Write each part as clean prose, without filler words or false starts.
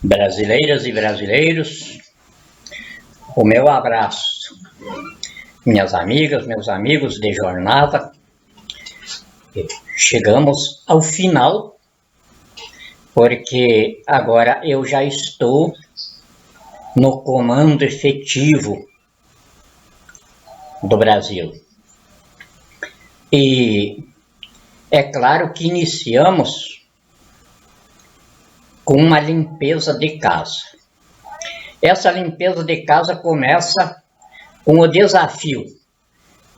Brasileiras e brasileiros, o meu abraço, minhas amigas, meus amigos de jornada. Chegamos ao final, porque agora eu já estou no comando efetivo do Brasil. E é claro que iniciamos com uma limpeza de casa. Essa limpeza de casa começa com o desafio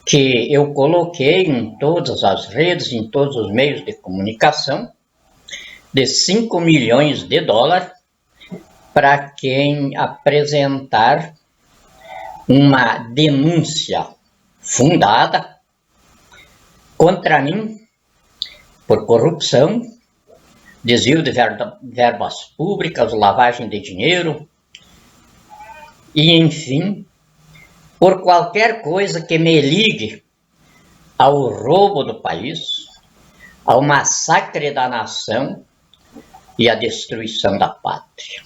que eu coloquei em todas as redes, em todos os meios de comunicação, de 5 milhões de dólares para quem apresentar uma denúncia fundada contra mim por corrupção, desvio de verbas públicas, lavagem de dinheiro e, enfim, por qualquer coisa que me ligue ao roubo do país, ao massacre da nação e à destruição da pátria.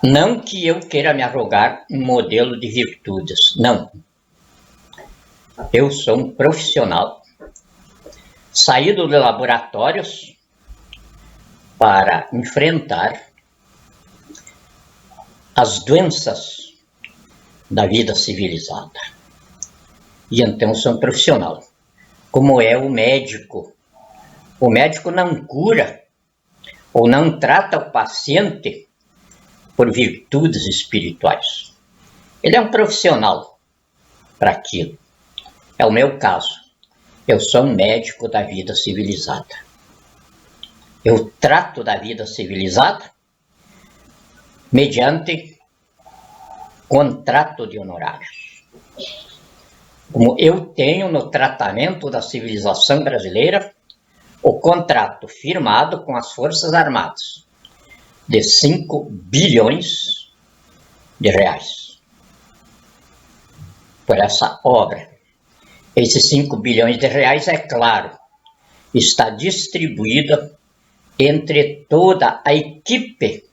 Não que eu queira me arrogar um modelo de virtudes, não. Eu sou um profissional, saído de laboratórios para enfrentar as doenças da vida civilizada. E então sou um profissional, como é o médico. O médico não cura ou não trata o paciente por virtudes espirituais. Ele é um profissional para aquilo. É o meu caso. Eu sou um médico da vida civilizada. Eu trato da vida civilizada mediante contrato de honorários. Como eu tenho no tratamento da civilização brasileira o contrato firmado com as Forças Armadas de 5 bilhões de reais por essa obra. Esses 5 bilhões de reais, é claro, está distribuída entre toda a equipe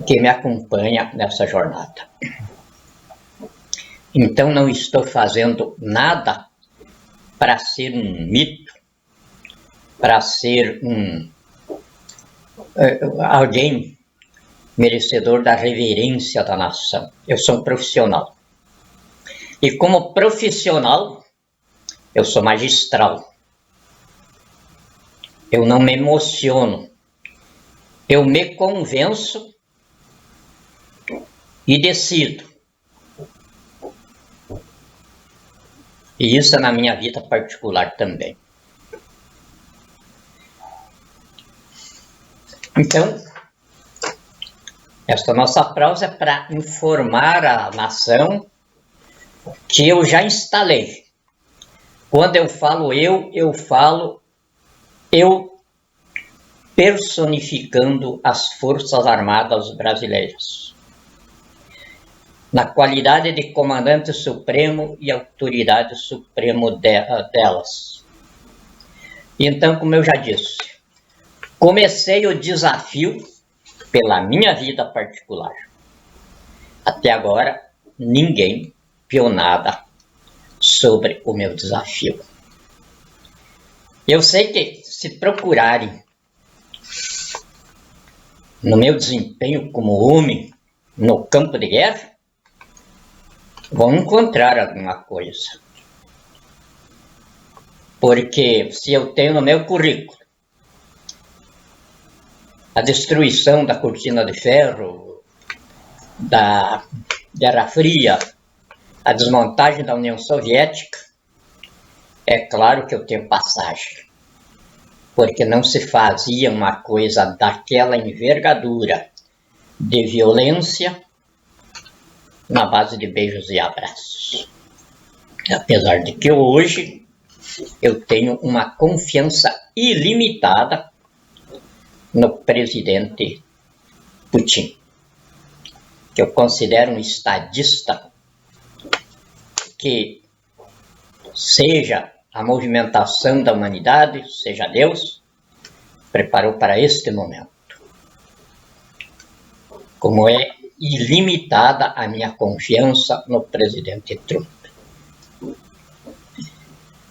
que me acompanha nessa jornada. Então não estou fazendo nada para ser um mito, para ser alguém merecedor da reverência da nação. Eu sou um profissional. E como profissional, eu sou magistral. Eu não me emociono. Eu me convenço e decido. E isso é na minha vida particular também. Então, esta nossa prosa é para informar a nação que eu já instalei. Quando eu falo eu falo eu personificando as Forças Armadas Brasileiras, na qualidade de comandante supremo e autoridade supremo delas. Então, como eu já disse, comecei o desafio pela minha vida particular. Até agora, ninguém viu nada sobre o meu desafio. Eu sei que, se procurarem no meu desempenho como homem no campo de guerra, vão encontrar alguma coisa. Porque se eu tenho no meu currículo a destruição da cortina de ferro, da Guerra Fria, a desmontagem da União Soviética, é claro que eu tenho passagem. Porque não se fazia uma coisa daquela envergadura de violência na base de beijos e abraços. Apesar de que hoje eu tenho uma confiança ilimitada no presidente Putin, que eu considero um estadista que, seja a movimentação da humanidade, seja Deus, preparou para este momento. como é ilimitada a minha confiança no presidente Trump.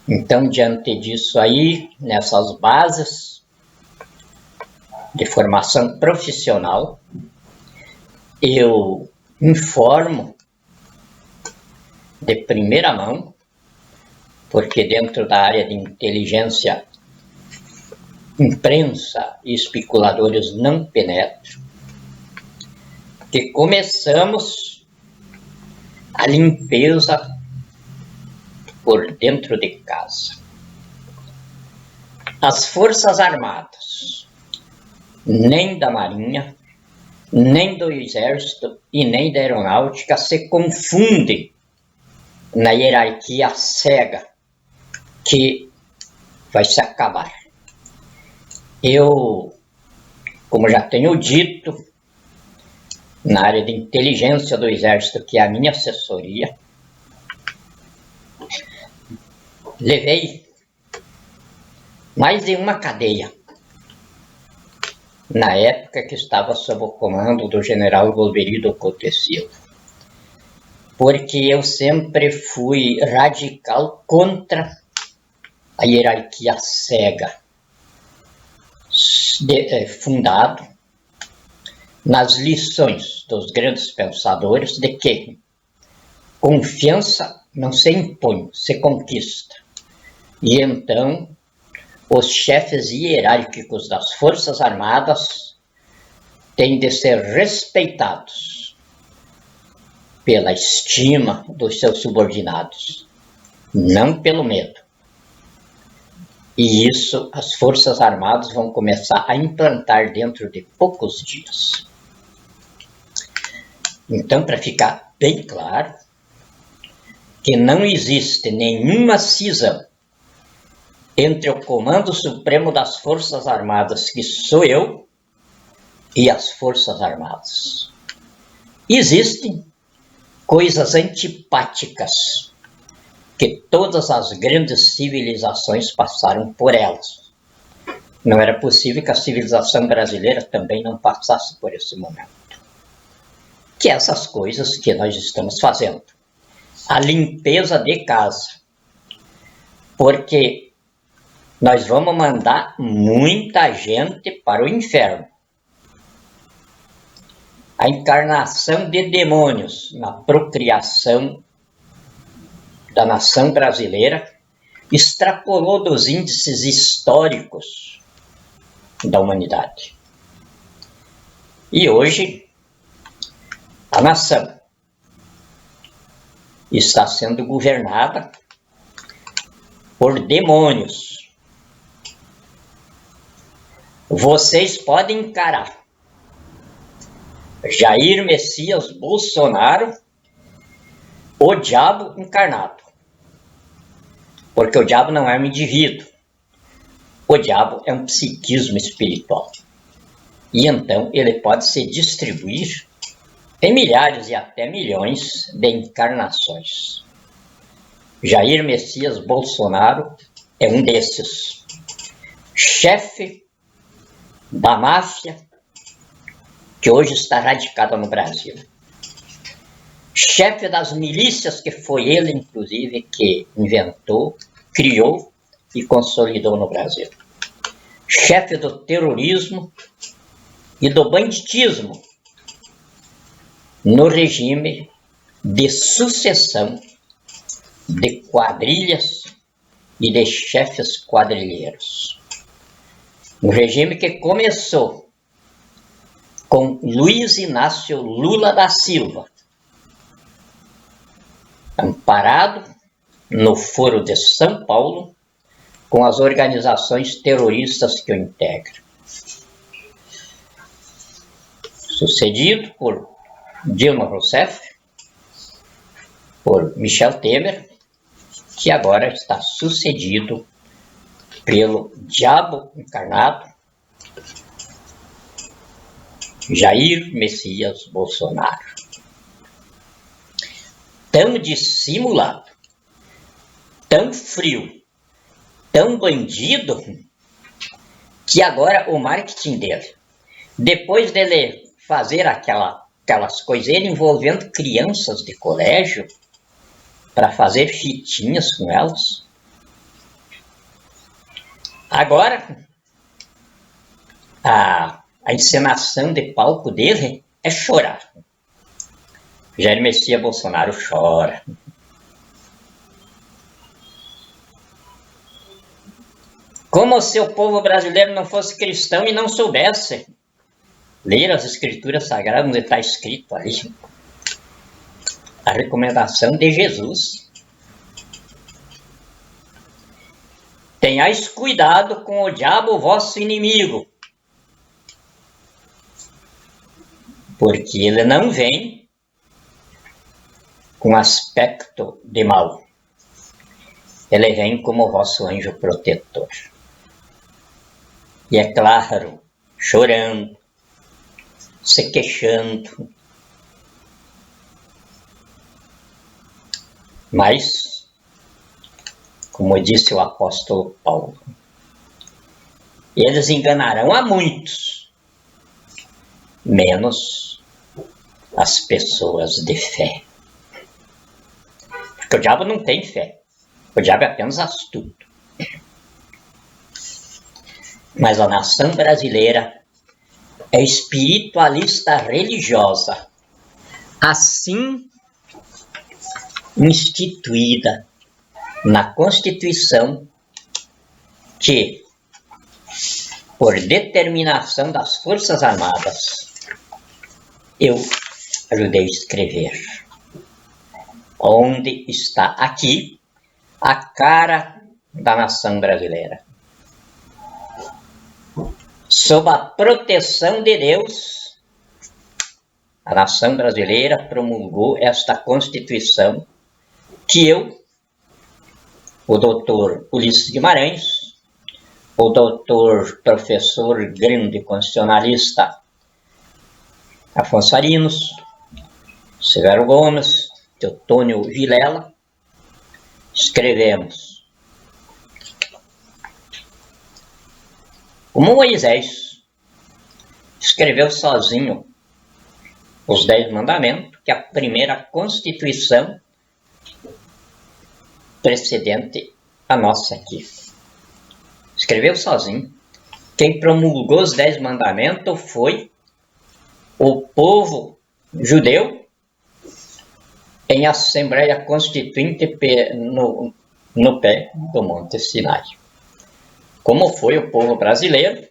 Então, diante disso aí, nessas bases de formação profissional, eu informo de primeira mão, porque dentro da área de inteligência, imprensa e especuladores não penetram, que começamos a limpeza por dentro de casa. As Forças Armadas, nem da Marinha, nem do Exército e nem da Aeronáutica se confundem na hierarquia cega que vai se acabar. Eu, como já tenho dito, na área de inteligência do Exército, que é a minha assessoria, levei mais de uma cadeia na época que estava sob o comando do general Golbery Couto Silva, porque eu sempre fui radical contra a hierarquia cega, fundado nas lições dos grandes pensadores de que confiança não se impõe, se conquista. E então, os chefes hierárquicos das Forças Armadas têm de ser respeitados pela estima dos seus subordinados, não pelo medo. E isso as Forças Armadas vão começar a implantar dentro de poucos dias. Então, para ficar bem claro, que não existe nenhuma cisão entre o Comando Supremo das Forças Armadas, que sou eu, e as Forças Armadas. Existem coisas antipáticas que todas as grandes civilizações passaram por elas. Não era possível que a civilização brasileira também não passasse por esse momento. Que essas coisas que nós estamos fazendo. A limpeza de casa. Porque nós vamos mandar muita gente para o inferno. A encarnação de demônios na procriação da nação brasileira extrapolou dos índices históricos da humanidade. E hoje, a nação está sendo governada por demônios. Vocês podem encarar Jair Messias Bolsonaro, o diabo encarnado. Porque o diabo não é um indivíduo. O diabo é um psiquismo espiritual. E então ele pode se distribuir em milhares e até milhões de encarnações. Jair Messias Bolsonaro é um desses. Chefe da máfia que hoje está radicada no Brasil. Chefe das milícias, que foi ele, inclusive, que inventou, criou e consolidou no Brasil. Chefe do terrorismo e do banditismo no regime de sucessão de quadrilhas e de chefes quadrilheiros. Um regime que começou com Luiz Inácio Lula da Silva, amparado no Foro de São Paulo, com as organizações terroristas que o integram. Sucedido por Dilma Rousseff, por Michel Temer, que agora está sucedido pelo diabo encarnado, Jair Messias Bolsonaro. Tão dissimulado, tão frio, tão bandido, que agora o marketing dele, depois dele fazer aquela aquelas coiseiras envolvendo crianças de colégio para fazer fitinhas com elas. Agora, a encenação de palco dele é chorar. Jair Messias Bolsonaro chora. Como se o povo brasileiro não fosse cristão e não soubesse ler as escrituras sagradas, onde está escrito ali a recomendação de Jesus. Tenhais cuidado com o diabo, vosso inimigo, porque ele não vem com aspecto de mal. Ele vem como vosso anjo protetor. E é claro, chorando, se queixando. Mas, como disse o apóstolo Paulo, eles enganarão a muitos, menos as pessoas de fé. Porque o diabo não tem fé. O diabo é apenas astuto. Mas a nação brasileira é espiritualista religiosa, assim instituída na Constituição, que, por determinação das Forças Armadas, eu ajudei a escrever. Onde está aqui a cara da nação brasileira. Sob a proteção de Deus, a nação brasileira promulgou esta Constituição que eu, o doutor Ulisses Guimarães, o doutor professor grande constitucionalista Afonso Arinos, Severo Gomes, Teotônio Vilela, escrevemos. Como Moisés escreveu sozinho os 10 mandamentos, que é a primeira Constituição precedente a nossa aqui. Escreveu sozinho. Quem promulgou os 10 mandamentos foi o povo judeu em Assembleia Constituinte no pé do Monte Sinai. Como foi o povo brasileiro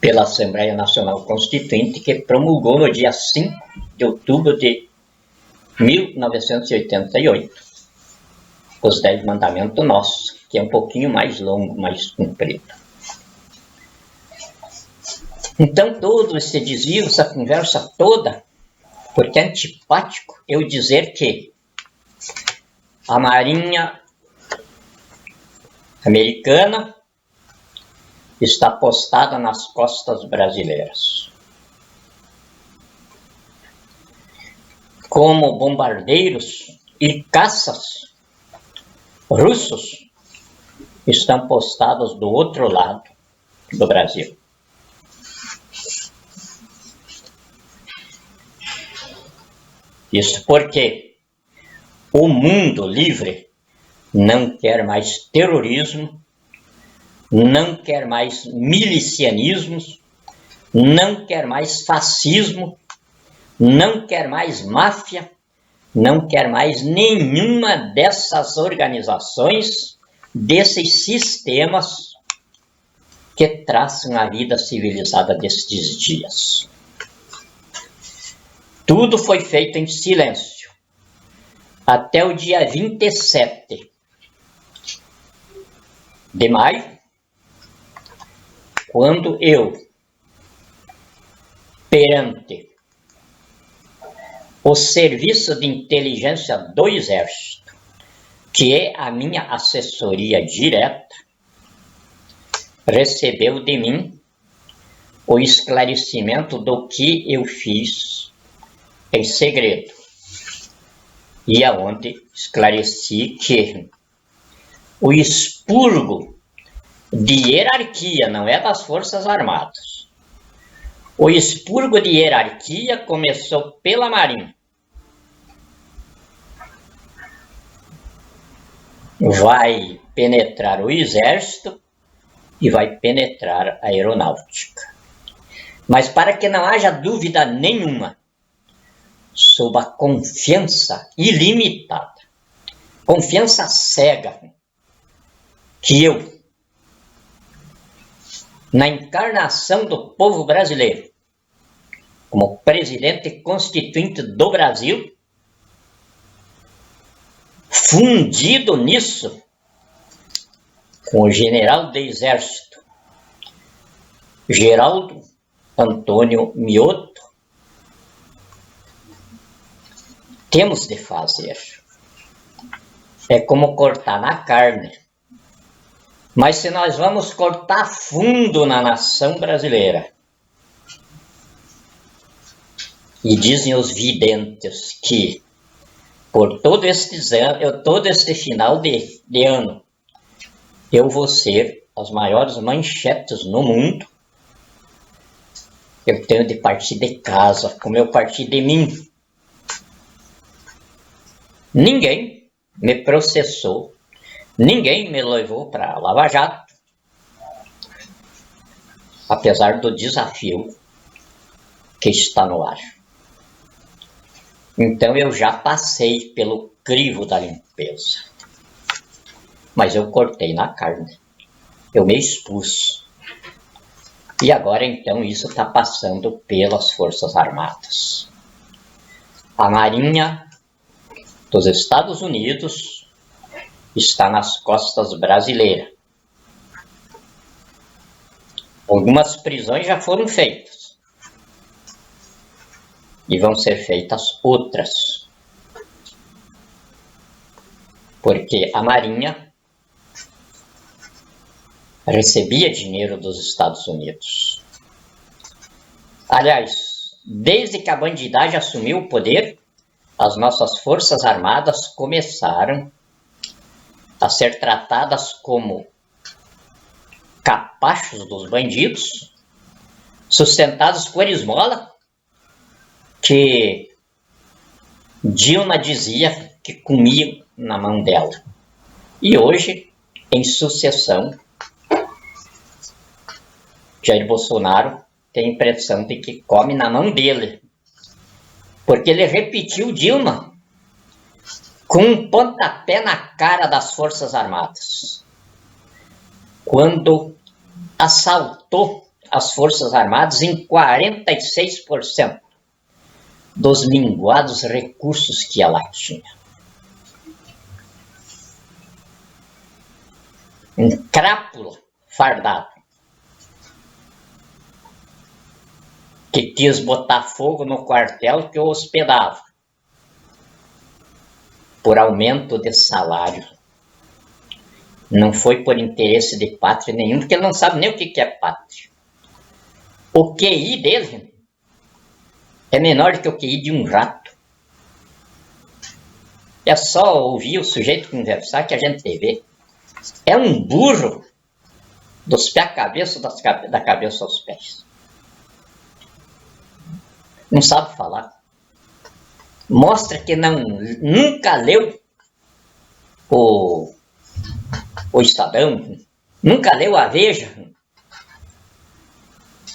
pela Assembleia Nacional Constituinte, que promulgou no dia 5 de outubro de 1988 os 10 mandamentos nossos, que é um pouquinho mais longo, mais comprido. Então, todo esse desvio, essa conversa toda, porque é antipático eu dizer que a Marinha Americana está postada nas costas brasileiras. Como bombardeiros e caças russos estão postados do outro lado do Brasil. Isso porque o mundo livre não quer mais terrorismo, não quer mais milicianismos, não quer mais fascismo, não quer mais máfia, não quer mais nenhuma dessas organizações, desses sistemas que traçam a vida civilizada destes dias. Tudo foi feito em silêncio. Até o dia 27 de maio, quando eu, perante o Serviço de Inteligência do Exército, que é a minha assessoria direta, recebeu de mim o esclarecimento do que eu fiz em segredo, e aonde esclareci que o expurgo de hierarquia não é das Forças Armadas. O expurgo de hierarquia começou pela Marinha. Vai penetrar o Exército e vai penetrar a Aeronáutica. Mas para que não haja dúvida nenhuma, sob a confiança ilimitada, confiança cega, que eu, na encarnação do povo brasileiro, como presidente constituinte do Brasil, fundido nisso com o general do Exército, Geraldo Antônio Mioto, temos de fazer. É como cortar na carne. Mas se nós vamos cortar fundo na nação brasileira, e dizem os videntes que por todo este final de ano eu vou ser as maiores manchetes no mundo, eu tenho de partir de casa, como eu parti de mim. Ninguém me processou, ninguém me levou para a Lava Jato, apesar do desafio que está no ar. Então eu já passei pelo crivo da limpeza, mas eu cortei na carne, eu me expus. E agora então isso está passando pelas Forças Armadas. A Marinha dos Estados Unidos está nas costas brasileiras. Algumas prisões já foram feitas. E vão ser feitas outras. Porque a Marinha recebia dinheiro dos Estados Unidos. Aliás, desde que a bandidagem assumiu o poder, as nossas Forças Armadas começaram a ser tratadas como capachos dos bandidos, sustentados por esmola, que Dilma dizia que comia na mão dela. E hoje, em sucessão, Jair Bolsonaro tem a impressão de que come na mão dele. Porque ele repetiu Dilma com um pontapé na cara das Forças Armadas. Quando assaltou as Forças Armadas em 46% dos minguados recursos que ela tinha. Um crápula fardado que quis botar fogo no quartel que eu hospedava por aumento de salário. Não foi por interesse de pátria nenhum, porque ele não sabe nem o que é pátria. O QI dele é menor do que o QI de um rato. É só ouvir o sujeito conversar que a gente vê. É um burro dos pés à cabeça, da cabeça aos pés. Não sabe falar. Mostra que nunca leu o Estadão, nunca leu a Veja,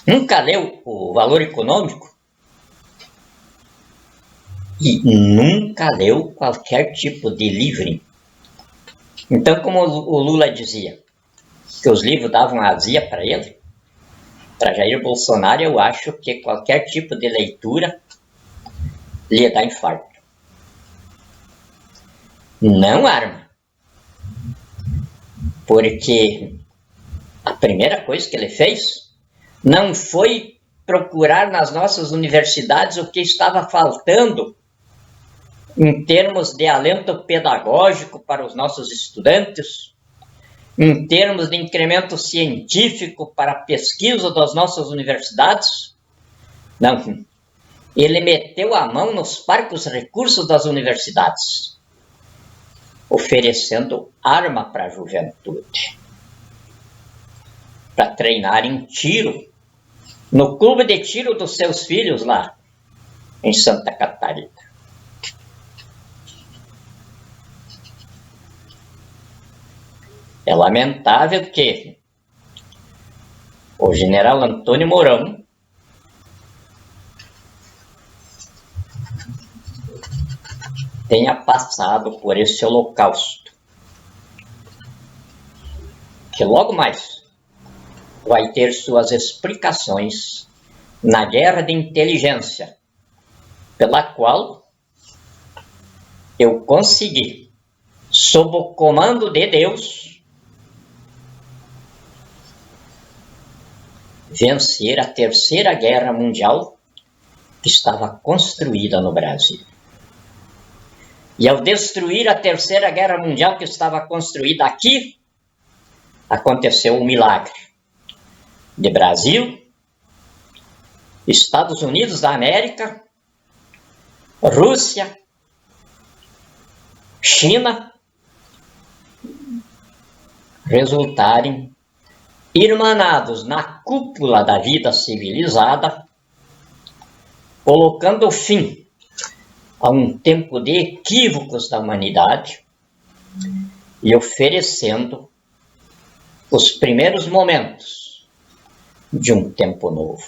nunca leu o Valor Econômico e nunca leu qualquer tipo de livro. Então, como o Lula dizia que os livros davam azia para ele, para Jair Bolsonaro, eu acho que qualquer tipo de leitura lhe dá infarto. Não arma. Porque a primeira coisa que ele fez não foi procurar nas nossas universidades o que estava faltando em termos de alento pedagógico para os nossos estudantes, em termos de incremento científico para a pesquisa das nossas universidades. Não. Ele meteu a mão nos parcos recursos das universidades, oferecendo arma para a juventude, para treinar em tiro no clube de tiro dos seus filhos lá em Santa Catarina. É lamentável que o general Antônio Mourão tenha passado por esse holocausto, que logo mais vai ter suas explicações na guerra de inteligência, pela qual eu consegui, sob o comando de Deus, vencer a Terceira Guerra Mundial que estava construída no Brasil. E ao destruir a Terceira Guerra Mundial que estava construída aqui, aconteceu um milagre. De Brasil, Estados Unidos da América, Rússia, China, resultarem irmanados na cúpula da vida civilizada, colocando fim a um tempo de equívocos da humanidade e oferecendo os primeiros momentos de um tempo novo.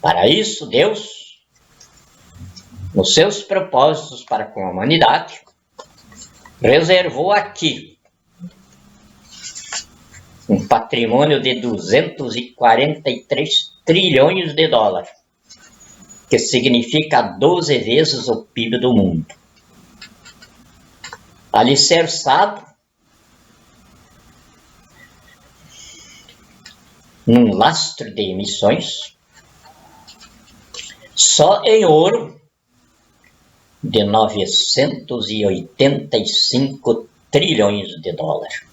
Para isso, Deus, nos seus propósitos para com a humanidade, reservou aqui um patrimônio de 243 trilhões de dólares, que significa 12 vezes o PIB do mundo. Alicerçado num lastro de emissões, só em ouro, de 985 trilhões de dólares.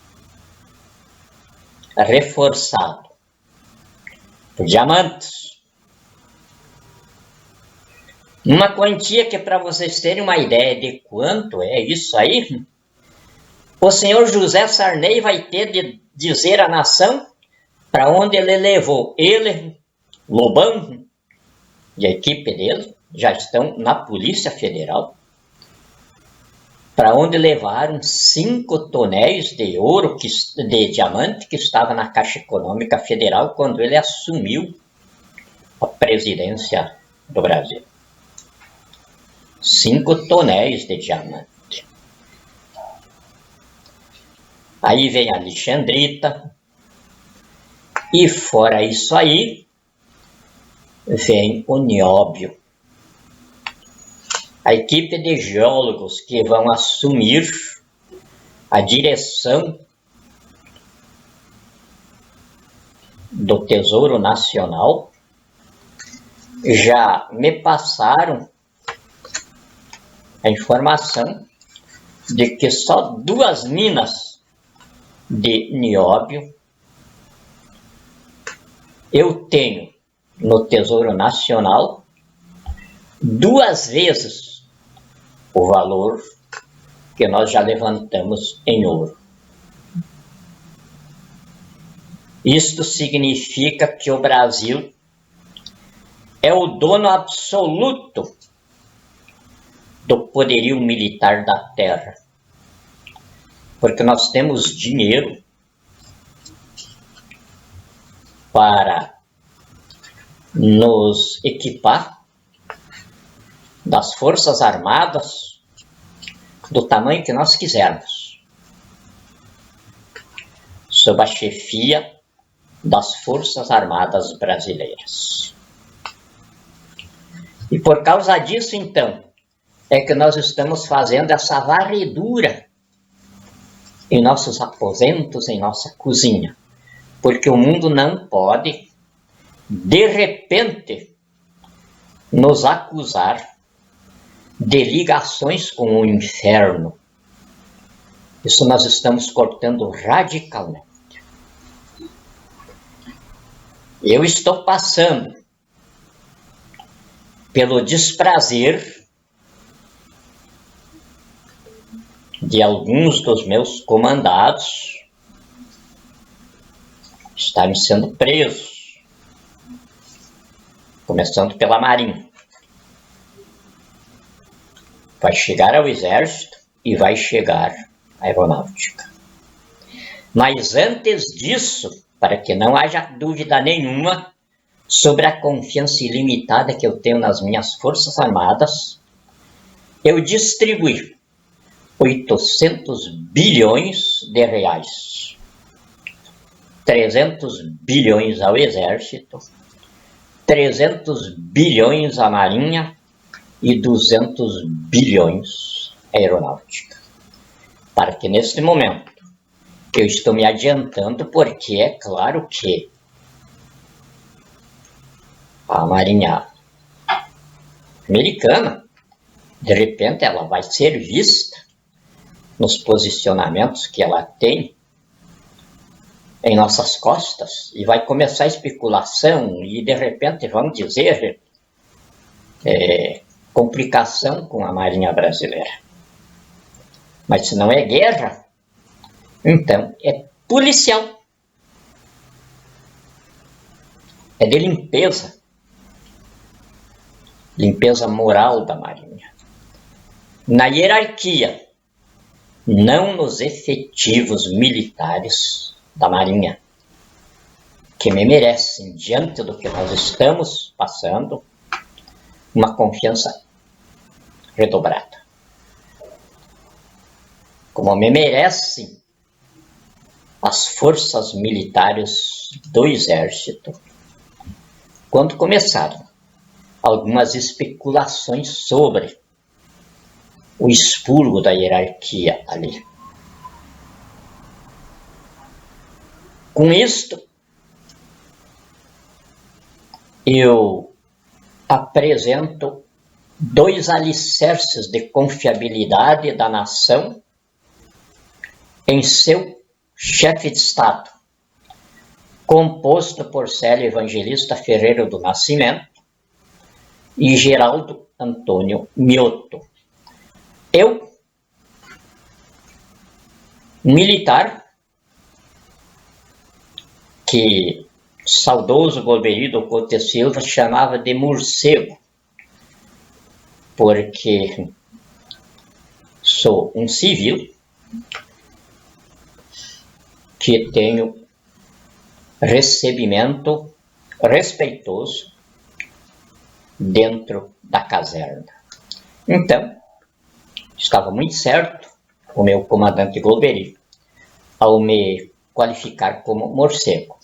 Reforçado por diamantes, uma quantia que, para vocês terem uma ideia de quanto é isso aí, o senhor José Sarney vai ter de dizer à nação para onde ele levou. Ele, Lobão e a equipe dele já estão na Polícia Federal, para onde levaram 5 tonéis de ouro, de diamante, que estava na Caixa Econômica Federal quando ele assumiu a presidência do Brasil. 5 tonéis de diamante. Aí vem a Alexandrita, e fora isso aí, vem o nióbio. A equipe de geólogos que vão assumir a direção do Tesouro Nacional já me passaram a informação de que só 2 minas de nióbio eu tenho no Tesouro Nacional 2 vezes o valor que nós já levantamos em ouro. Isto significa que o Brasil é o dono absoluto do poderio militar da terra, porque nós temos dinheiro para nos equipar das Forças Armadas do tamanho que nós quisermos, sob a chefia das Forças Armadas brasileiras. E por causa disso, então, é que nós estamos fazendo essa varredura em nossos aposentos, em nossa cozinha, porque o mundo não pode, de repente, nos acusar de ligações com o inferno. Isso nós estamos cortando radicalmente. Eu estou passando pelo desprazer de alguns dos meus comandados estarem sendo presos começando pela Marinha. Vai chegar ao Exército e vai chegar à Aeronáutica. Mas antes disso, para que não haja dúvida nenhuma sobre a confiança ilimitada que eu tenho nas minhas Forças Armadas, eu distribuí 800 bilhões de reais. 300 bilhões ao Exército, 300 bilhões à Marinha e 200 bilhões à Aeronáutica. Para que neste momento eu estou me adiantando, porque é claro que a Marinha americana, de repente, ela vai ser vista nos posicionamentos que ela tem em nossas costas e vai começar a especulação e, de repente, vão dizer complicação com a Marinha brasileira. Mas se não é guerra, então é policial. É de limpeza. Limpeza moral da Marinha. Na hierarquia, não nos efetivos militares da Marinha, que me merecem, diante do que nós estamos passando, uma confiança redobrada. Como me merecem as forças militares do Exército, quando começaram algumas especulações sobre o expurgo da hierarquia ali. Com isto, eu apresento 2 alicerces de confiabilidade da nação em seu chefe de Estado, composto por Célio Evangelista Ferreira do Nascimento e Geraldo Antônio Mioto. Eu, militar, que saudoso Golbery Couto Silva chamava de morcego, porque sou um civil que tenho recebimento respeitoso dentro da caserna. Então, estava muito certo o meu comandante Golbery ao me qualificar como morcego.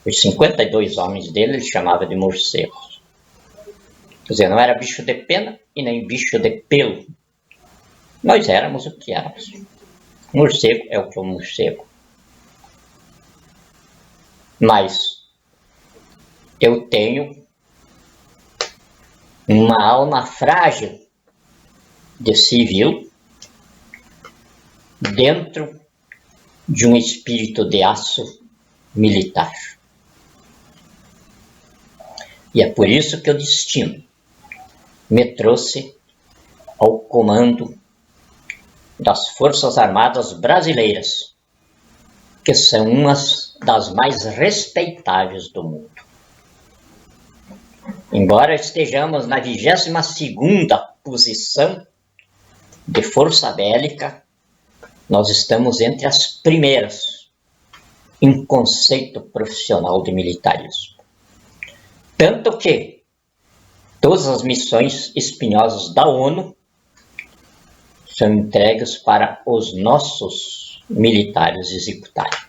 Os 52 homens dele ele chamava de morcegos. Quer dizer, não era bicho de pena e nem bicho de pelo. Nós éramos o que éramos. Morcego é o que é um morcego. Mas eu tenho uma alma frágil de civil dentro de um espírito de aço militar. E é por isso que o destino me trouxe ao comando das Forças Armadas Brasileiras, que são umas das mais respeitáveis do mundo. Embora estejamos na 22ª posição de força bélica, nós estamos entre as primeiras em conceito profissional de militarismo. Tanto que todas as missões espinhosas da ONU são entregues para os nossos militares executarem.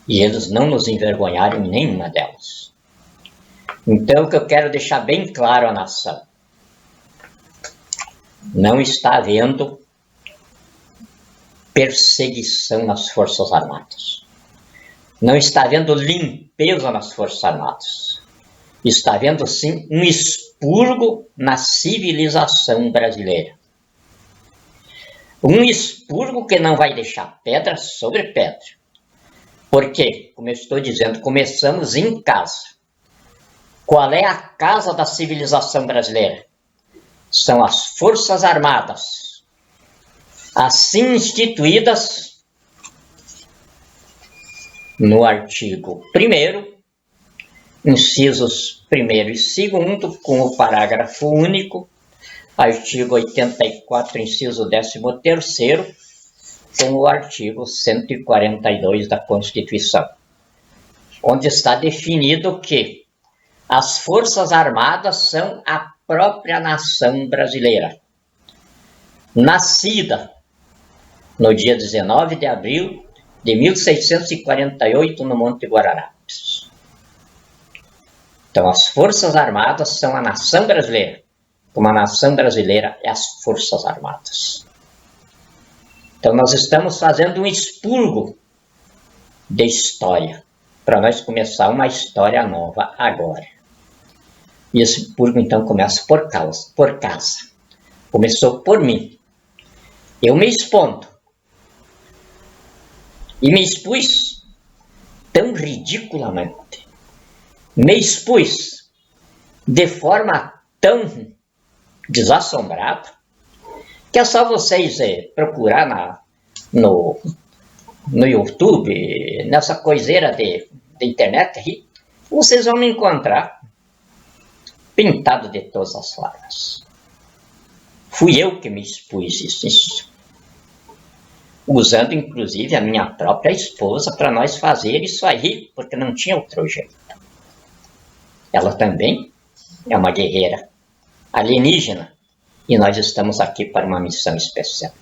E eles não nos envergonharam em nenhuma delas. Então, o que eu quero deixar bem claro à nação: não está havendo perseguição nas Forças Armadas. Não está havendo limpeza nas Forças Armadas. Está havendo, sim, um expurgo na civilização brasileira. Um expurgo que não vai deixar pedra sobre pedra. Porque, como eu estou dizendo, começamos em casa. Qual é a casa da civilização brasileira? São as Forças Armadas, assim instituídas no artigo 1º incisos 1º e 2º, com o parágrafo único, artigo 84, inciso 13º, com o artigo 142 da Constituição, onde está definido que as Forças Armadas são a própria nação brasileira, nascida no dia 19 de abril de 1648 no Monte Guararapes. Então, as Forças Armadas são a nação brasileira, como a nação brasileira é as Forças Armadas. Então, nós estamos fazendo um expurgo de história, para nós começar uma história nova agora. E esse expurgo, então, começa por casa. Começou por mim. Eu me expondo. E me expus tão ridiculamente. Me expus de forma tão desassombrada que é só vocês procurar no YouTube, nessa coiseira de internet aí, vocês vão me encontrar pintado de todas as formas. Fui eu que me expus isso. Usando inclusive a minha própria esposa para nós fazer isso aí, porque não tinha outro jeito. Ela também é uma guerreira alienígena e nós estamos aqui para uma missão especial.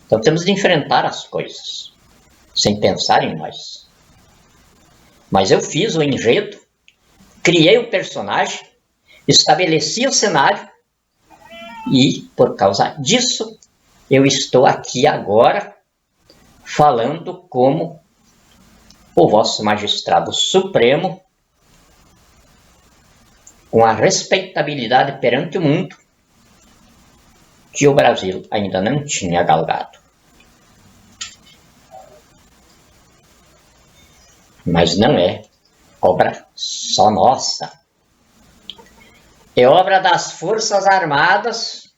Então temos de enfrentar as coisas sem pensar em nós. Mas eu fiz o enredo, criei o personagem, estabeleci o cenário e por causa disso eu estou aqui agora falando como o vosso magistrado supremo, com a respeitabilidade perante o mundo que o Brasil ainda não tinha galgado. Mas não é obra só nossa. É obra das Forças Armadas,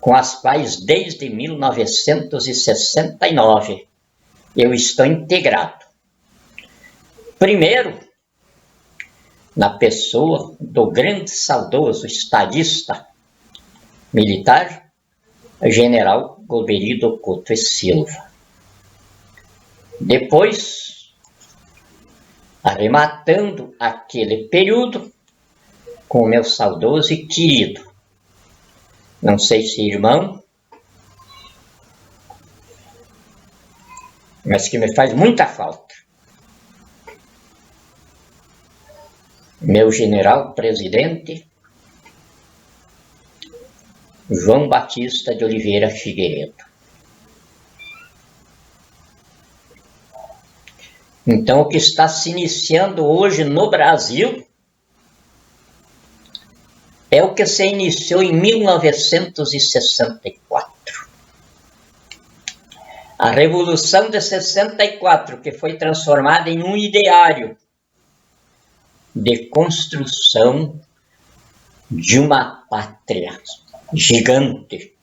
com as quais desde 1969 eu estou integrado. Primeiro, na pessoa do grande saudoso estadista militar, General Goberido Couto e Silva. Depois, arrematando aquele período com o meu saudoso e querido, não sei se irmão, mas que me faz muita falta, meu general presidente João Batista de Oliveira Figueiredo. Então, o que está se iniciando hoje no Brasil é o que se iniciou em 1964. A Revolução de 64, que foi transformada em um ideário de construção de uma pátria gigante.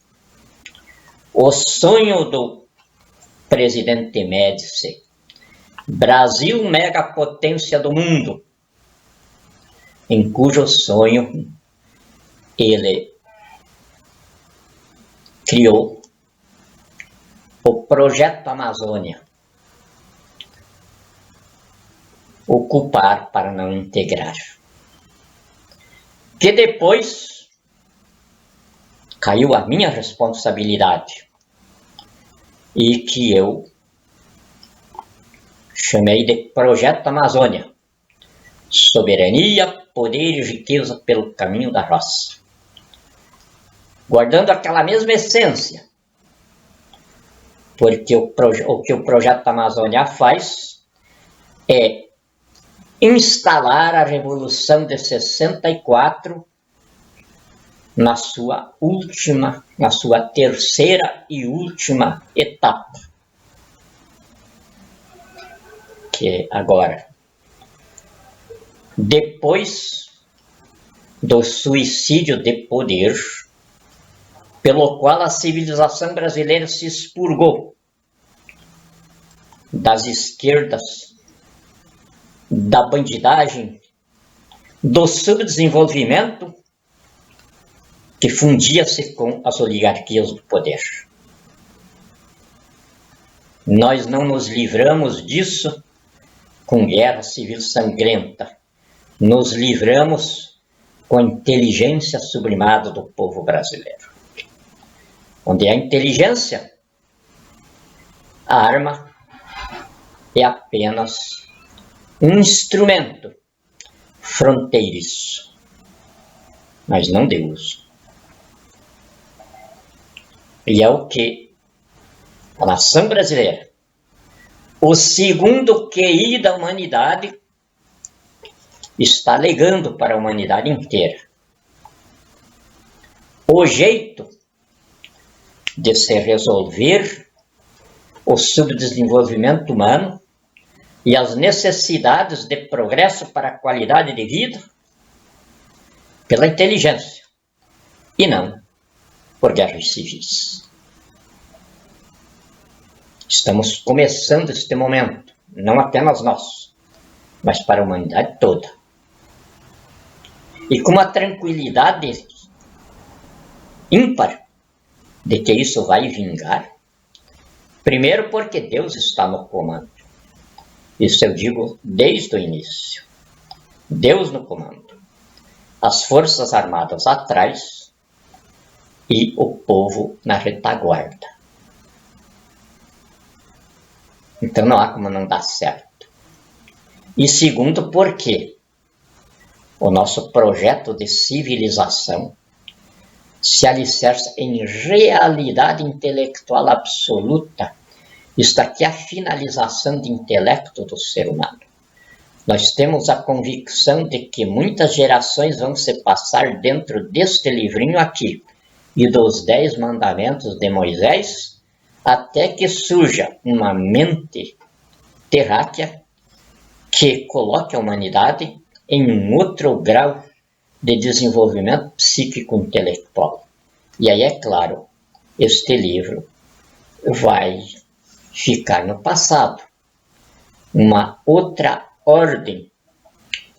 O sonho do presidente Médici, Brasil megapotência do mundo, em cujo sonho ele criou o Projeto Amazônia, ocupar para não integrar, que depois caiu a minha responsabilidade e que eu chamei de Projeto Amazônia, soberania, poder e riqueza pelo caminho da roça, guardando aquela mesma essência, porque o que o Projeto Amazônia faz é instalar a Revolução de 64 na sua terceira e última etapa, que é agora, depois do suicídio de poder, pelo qual a civilização brasileira se expurgou das esquerdas da bandidagem, do subdesenvolvimento que fundia-se com as oligarquias do poder. Nós não nos livramos disso com guerra civil sangrenta. Nos livramos com a inteligência sublimada do povo brasileiro. Onde a inteligência, a arma é apenas um instrumento fronteiriço, mas não de uso. E é o que a nação brasileira, o segundo QI da humanidade, está legando para a humanidade inteira. O jeito de se resolver o subdesenvolvimento humano e as necessidades de progresso para a qualidade de vida pela inteligência e não por guerras civis. Estamos começando este momento, não apenas nós, mas para a humanidade toda. E com uma tranquilidade ímpar de que isso vai vingar. Primeiro porque Deus está no comando. Isso eu digo desde o início. Deus no comando. As Forças Armadas atrás e o povo na retaguarda. Então não há como não dar certo. E segundo porque o nosso projeto de civilização se alicerça em realidade intelectual absoluta. Isto aqui é a finalização de intelecto do ser humano. Nós temos a convicção de que muitas gerações vão se passar dentro deste livrinho aqui e dos 10 mandamentos de Moisés, até que surja uma mente terráquea que coloque a humanidade em um outro grau de desenvolvimento psíquico-intelectual. E aí, é claro, este livro vai ficar no passado. Uma outra ordem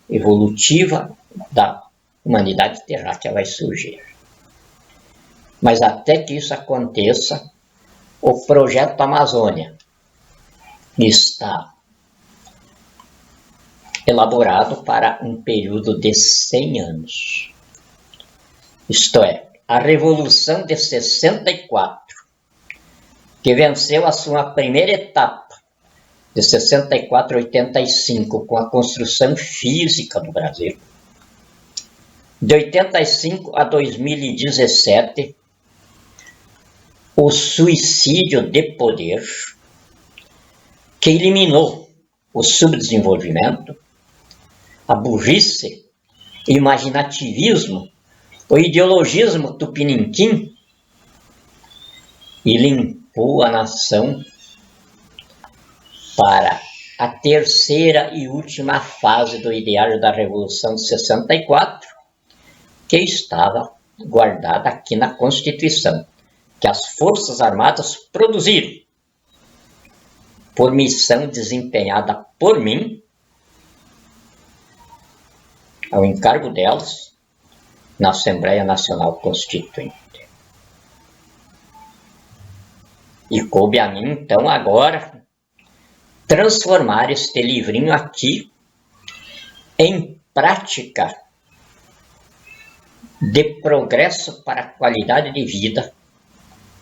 evolutiva da humanidade terráquea vai surgir. Mas até que isso aconteça, o projeto Amazônia está elaborado para um período de 100 anos. Isto é, a Revolução de 64, que venceu a sua primeira etapa, de 64 a 85, com a construção física do Brasil. De 85 a 2017, o suicídio de poder, que eliminou o subdesenvolvimento, a burrice, o imaginativismo, o ideologismo tupiniquim, e limpou a nação para a terceira e última fase do ideário da Revolução de 64, que estava guardada aqui na Constituição, que as Forças Armadas produziram, por missão desempenhada por mim, ao encargo delas, na Assembleia Nacional Constituinte. E coube a mim, então, agora, transformar este livrinho aqui em prática de progresso para a qualidade de vida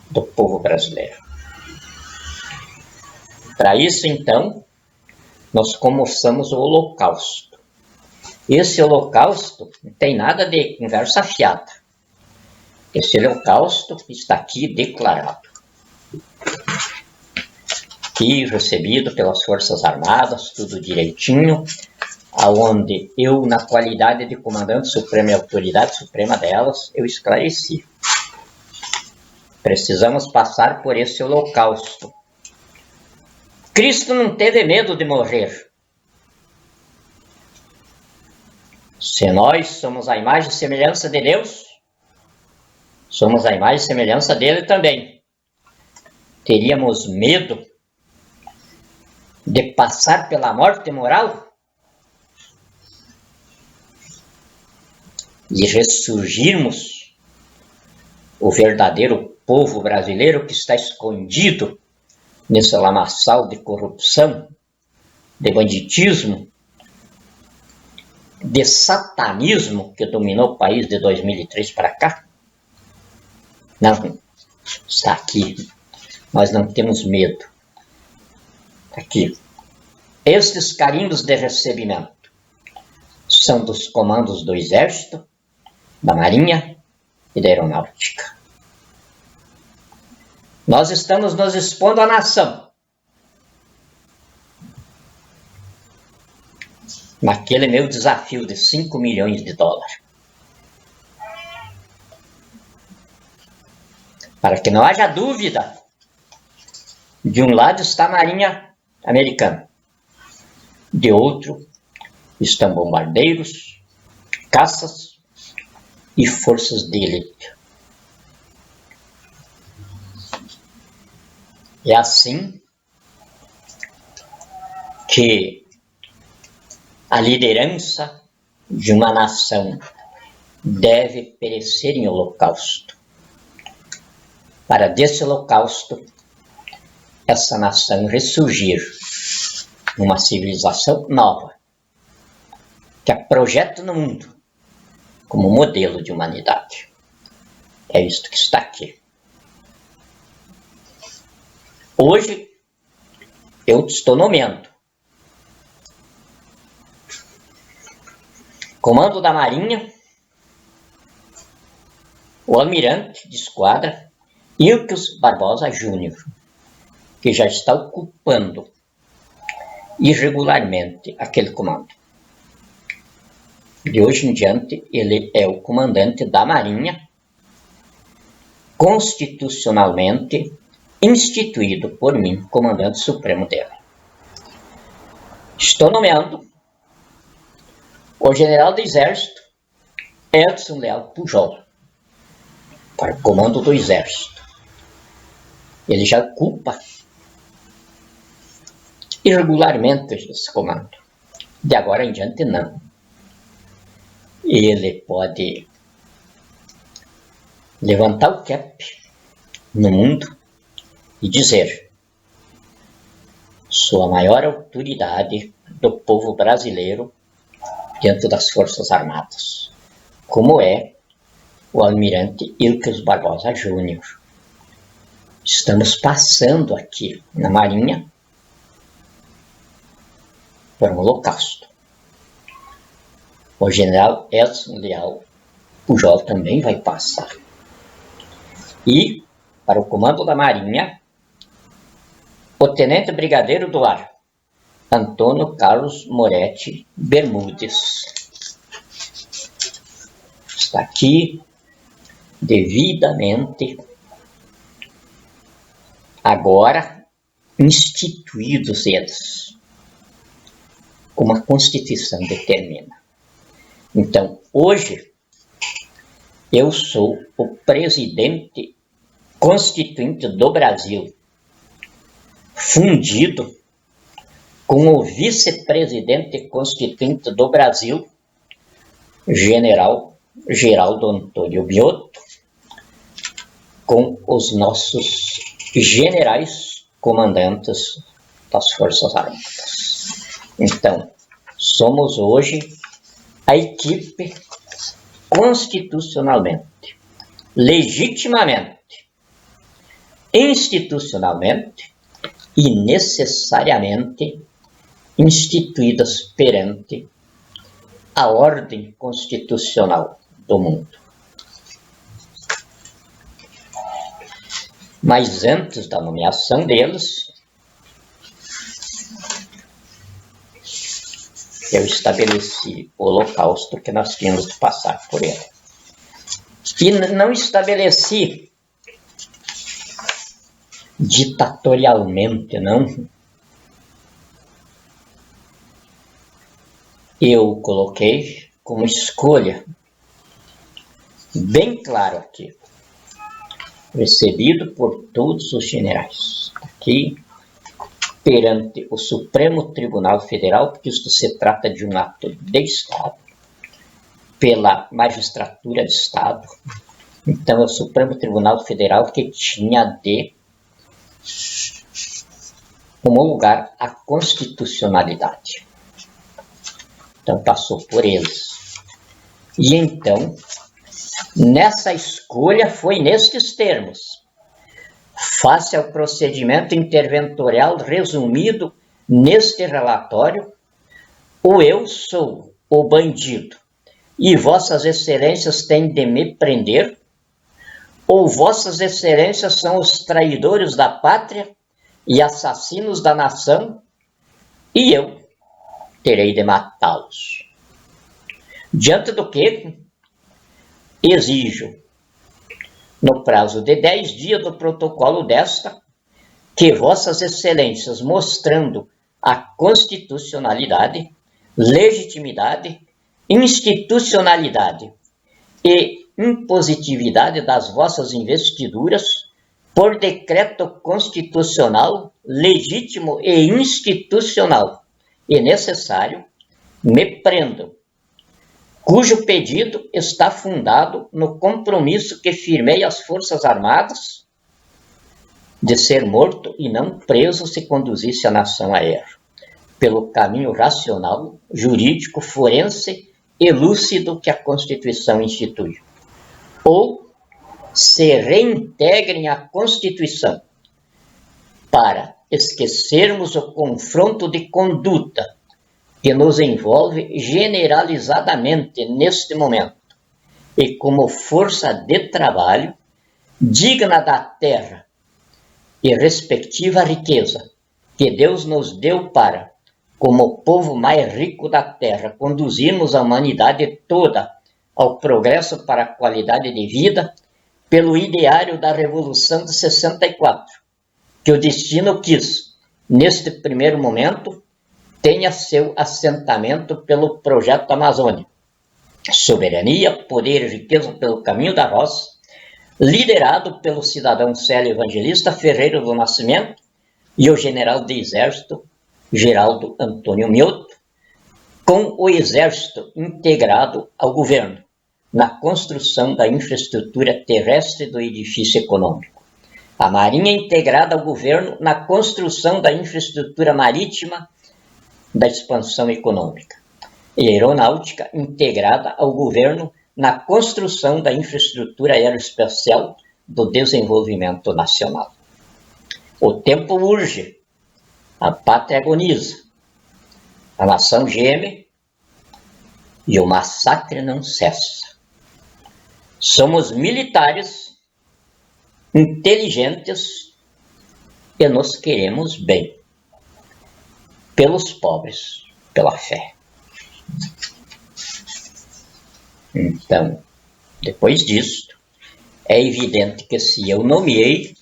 do povo brasileiro. Para isso, então, nós começamos o Holocausto. Esse Holocausto não tem nada de conversa fiada. Esse Holocausto está aqui declarado. Aqui recebido pelas Forças Armadas, tudo direitinho, aonde eu, na qualidade de comandante supremo e autoridade suprema delas, eu esclareci. Precisamos passar por esse Holocausto. Cristo não teve medo de morrer. Se nós somos a imagem e semelhança de Deus, somos a imagem e semelhança dele também. Teríamos medo de passar pela morte moral? e ressurgirmos o verdadeiro povo brasileiro que está escondido nesse lamaçal de corrupção, de banditismo, de satanismo que dominou o país de 2003 para cá? Não, está aqui. Nós não temos medo. Aqui. Estes carimbos de recebimento são dos comandos do Exército, da Marinha e da Aeronáutica. Nós estamos nos expondo à nação. Naquele meu desafio de 5 milhões de dólares. Para que não haja dúvida, de um lado está a Marinha Americana, de outro estão bombardeiros, caças e forças de elite. É assim que a liderança de uma nação deve perecer em holocausto. Para desse holocausto, essa nação ressurgir numa civilização nova, que a projeta no mundo como modelo de humanidade. É isto que está aqui. Hoje, eu estou nomeando comando da Marinha, o almirante de esquadra Ilques Barbosa Júnior, que já está ocupando irregularmente aquele comando. De hoje em diante, ele é o comandante da Marinha, constitucionalmente instituído por mim, comandante supremo dela. Estou nomeando o general do Exército, Edson Leal Pujol, para o comando do Exército. Ele já ocupa irregularmente esse comando. De agora em diante, não. Ele pode levantar o cap no mundo e dizer: sou a maior autoridade do povo brasileiro dentro das Forças Armadas, como é o almirante Ilques Barbosa Júnior. Estamos passando aqui na Marinha por um holocausto. O general Edson Leal Pujol também vai passar. E, para o comando da Marinha, o tenente brigadeiro do ar, Antônio Carlos Moretti Bermudes. Está aqui devidamente agora instituídos eles, como a Constituição determina. Então, hoje, eu sou o presidente constituinte do Brasil, fundido com o vice-presidente constituinte do Brasil, general Geraldo Antônio Biotto, com os nossos generais comandantes das Forças Armadas. Então, somos hoje a equipe constitucionalmente, legitimamente, institucionalmente e necessariamente instituídas perante a ordem constitucional do mundo. Mas antes da nomeação deles, eu estabeleci o holocausto que nós tínhamos de passar por ele. E não estabeleci ditatorialmente, não. Eu coloquei como escolha, bem claro aqui, recebido por todos os generais, aqui, perante o Supremo Tribunal Federal, porque isto se trata de um ato de Estado, pela magistratura de Estado. Então, é o Supremo Tribunal Federal que tinha de homologar a constitucionalidade. Então, passou por eles. E então, nessa escolha foi nestes termos: face ao procedimento interventorial resumido neste relatório, ou eu sou o bandido e vossas excelências têm de me prender, ou vossas excelências são os traidores da pátria e assassinos da nação, e eu terei de matá-los. Diante do que exijo, no prazo de 10 dias do protocolo desta, que vossas excelências, mostrando a constitucionalidade, legitimidade, institucionalidade e impositividade das vossas investiduras, por decreto constitucional, legítimo e institucional e necessário, me prendam, cujo pedido está fundado no compromisso que firmei às Forças Armadas de ser morto e não preso se conduzisse a nação a erro, pelo caminho racional, jurídico, forense e lúcido que a Constituição institui. Ou se reintegrem à Constituição para esquecermos o confronto de conduta que nos envolve generalizadamente neste momento e como força de trabalho digna da terra e respectiva riqueza que Deus nos deu para, como povo mais rico da terra, conduzirmos a humanidade toda ao progresso para a qualidade de vida, pelo ideário da Revolução de 64, que o destino quis, neste primeiro momento, tenha seu assentamento pelo Projeto Amazônia. Soberania, poder e riqueza pelo caminho da roça, liderado pelo cidadão Célio Evangelista Ferreira do Nascimento e o general de exército Geraldo Antônio Mioto, com o exército integrado ao governo, na construção da infraestrutura terrestre do edifício econômico, a Marinha integrada ao governo na construção da infraestrutura marítima da expansão econômica, e a Aeronáutica integrada ao governo na construção da infraestrutura aeroespacial do desenvolvimento nacional. O tempo urge, a pátria agoniza, a nação geme e o massacre não cessa. Somos militares, inteligentes e nos queremos bem, pelos pobres, pela fé. Então, depois disso, é evidente que se eu nomeei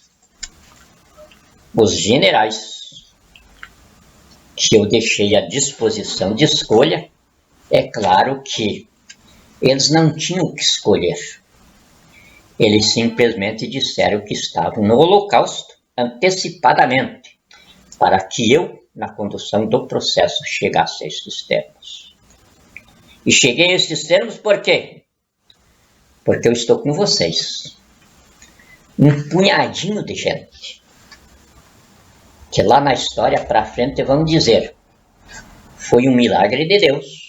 os generais que eu deixei à disposição de escolha, é claro que eles não tinham que escolher. Eles simplesmente disseram que estavam no Holocausto antecipadamente, para que eu, na condução do processo, chegasse a estes termos. E cheguei a estes termos por quê? Porque eu estou com vocês. Um punhadinho de gente que lá na história para frente vão dizer: foi um milagre de Deus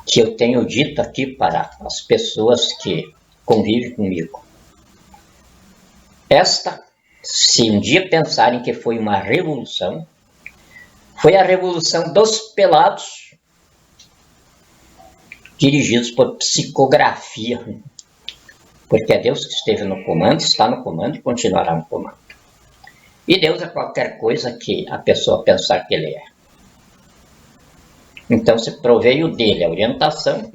que eu tenho dito aqui para as pessoas que convivem comigo. Esta, se um dia pensarem que foi uma revolução, foi a revolução dos pelados, dirigidos por psicografia, porque é Deus que esteve no comando, está no comando e continuará no comando. E Deus é qualquer coisa que a pessoa pensar que Ele é. Então, se proveio dele a orientação,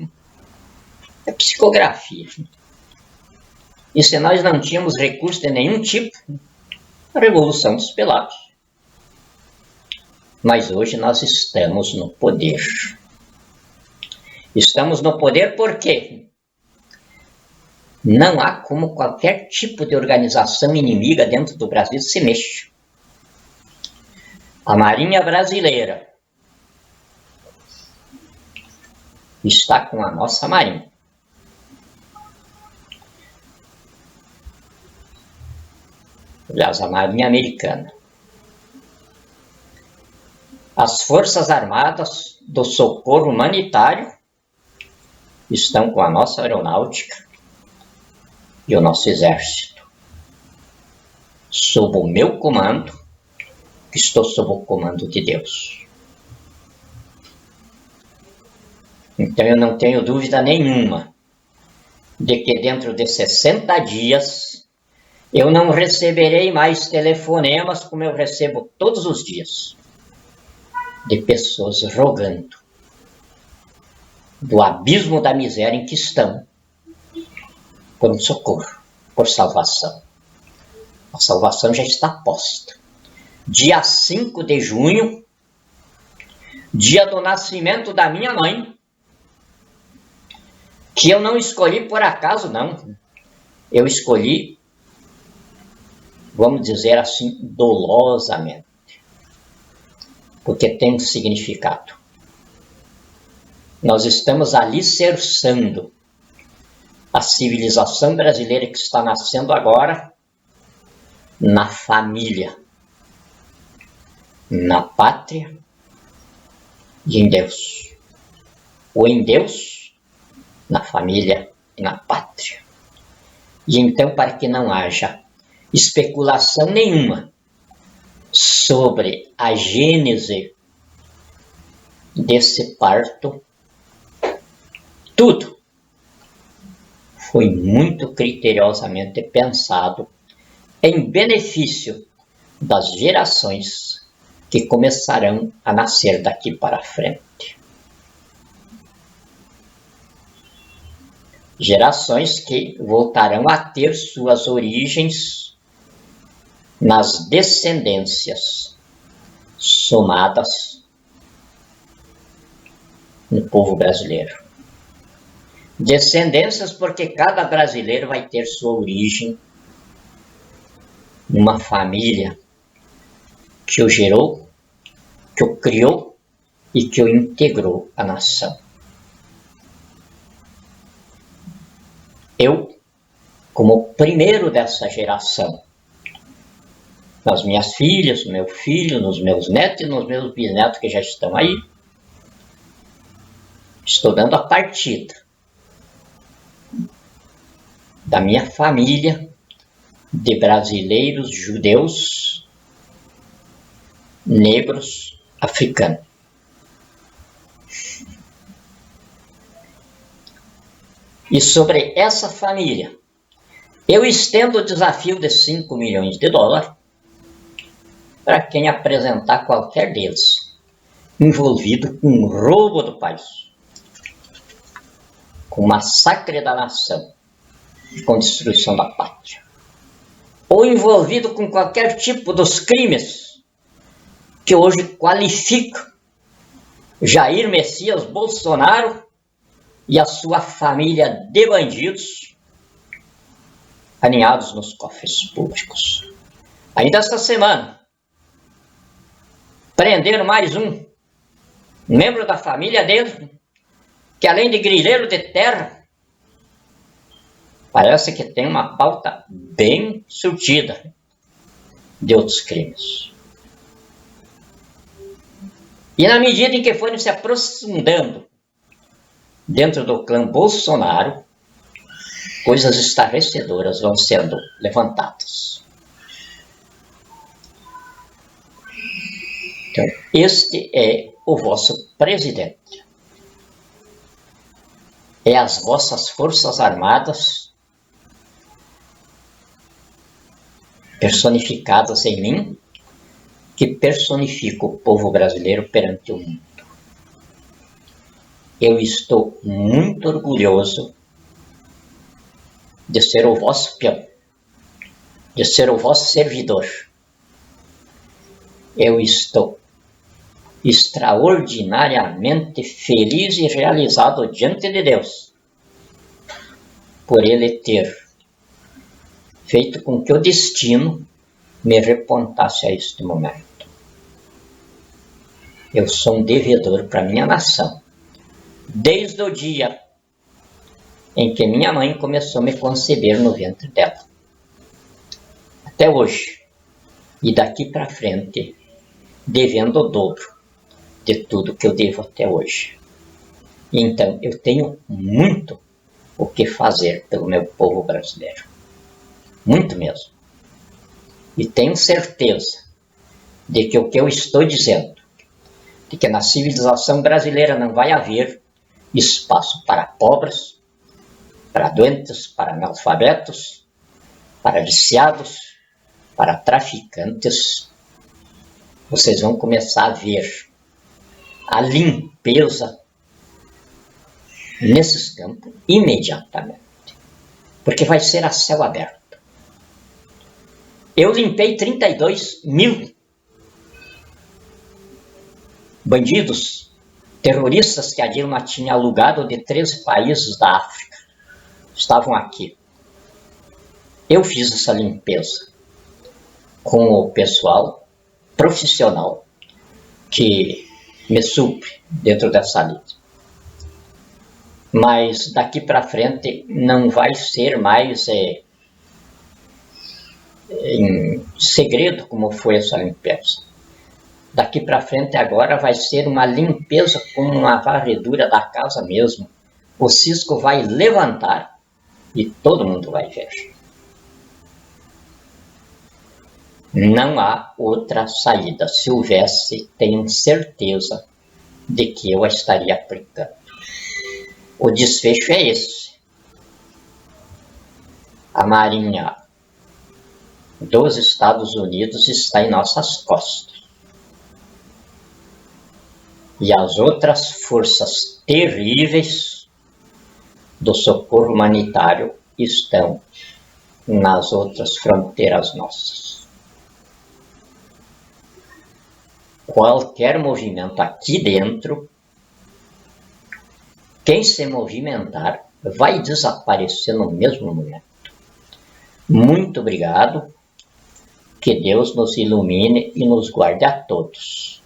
é psicografia. E se nós não tínhamos recurso de nenhum tipo, a revolução dos pelados. Mas hoje nós estamos no poder. Estamos no poder por quê? Não há como qualquer tipo de organização inimiga dentro do Brasil se mexa. A Marinha Brasileira está com a nossa Marinha. Aliás, a Marinha Americana. As Forças Armadas do Socorro Humanitário estão com a nossa aeronáutica e o nosso exército. Sob o meu comando, estou sob o comando de Deus. Então eu não tenho dúvida nenhuma de que dentro de 60 dias eu não receberei mais telefonemas como eu recebo todos os dias, de pessoas rogando do abismo da miséria em que estão, por um socorro, por salvação. A salvação já está posta. Dia 5 de junho, dia do nascimento da minha mãe, que eu não escolhi por acaso, não. Eu escolhi, vamos dizer assim, dolosamente, porque tem um significado. Nós estamos alicerçando a civilização brasileira que está nascendo agora na família, na pátria e em Deus. Ou em Deus, na família e na pátria. E então, para que não haja especulação nenhuma sobre a gênese desse parto, tudo foi muito criteriosamente pensado em benefício das gerações que começarão a nascer daqui para frente. Gerações que voltarão a ter suas origens nas descendências somadas no povo brasileiro. Descendências porque cada brasileiro vai ter sua origem numa família que o gerou, que o criou e que o integrou à nação. Eu, como primeiro dessa geração, nas minhas filhas, no meu filho, nos meus netos e nos meus bisnetos que já estão aí, estou dando a partida da minha família de brasileiros, judeus, negros, africanos. E sobre essa família, eu estendo o desafio de 5 milhões de dólares para quem apresentar qualquer deles envolvido com o roubo do país, com o massacre da nação e com destruição da pátria, ou envolvido com qualquer tipo dos crimes que hoje qualificam Jair Messias Bolsonaro e a sua família de bandidos aninhados nos cofres públicos. Ainda esta semana, prenderam mais um membro da família dele, que além de grileiro de terra, parece que tem uma pauta bem surtida de outros crimes. E na medida em que forem se aprofundando dentro do clã Bolsonaro, coisas estarrecedoras vão sendo levantadas. Então, este é o vosso presidente. É as vossas forças armadas personificadas em mim, que personifica o povo brasileiro perante o mundo. Eu estou muito orgulhoso de ser o vosso peão, de ser o vosso servidor. Eu estou extraordinariamente feliz e realizado diante de Deus por Ele ter feito com que o destino me repontasse a este momento. Eu sou um devedor para minha nação, desde o dia em que minha mãe começou a me conceber no ventre dela, até hoje, e daqui para frente, devendo o dobro de tudo que eu devo até hoje. Então, eu tenho muito o que fazer pelo meu povo brasileiro, muito mesmo. E tenho certeza de que o que eu estou dizendo, de que na civilização brasileira não vai haver espaço para pobres, para doentes, para analfabetos, para viciados, para traficantes. Vocês vão começar a ver a limpeza nesses campos imediatamente, porque vai ser a céu aberto. Eu limpei 32 mil bandidos, terroristas que a Dilma tinha alugado de 13 países da África. Estavam aqui. Eu fiz essa limpeza com o pessoal profissional que me supre dentro dessa lista. Mas daqui para frente não vai ser mais em segredo como foi essa limpeza. Daqui para frente agora vai ser uma limpeza como uma varredura da casa mesmo. O cisco vai levantar e todo mundo vai ver. Não há outra saída. Se houvesse, tenho certeza de que eu a estaria aplicando. O desfecho é esse. A Marinha dos Estados Unidos está em nossas costas. E as outras forças terríveis do socorro humanitário estão nas outras fronteiras nossas. Qualquer movimento aqui dentro, quem se movimentar vai desaparecer no mesmo momento. Muito obrigado. Que Deus nos ilumine e nos guarde a todos.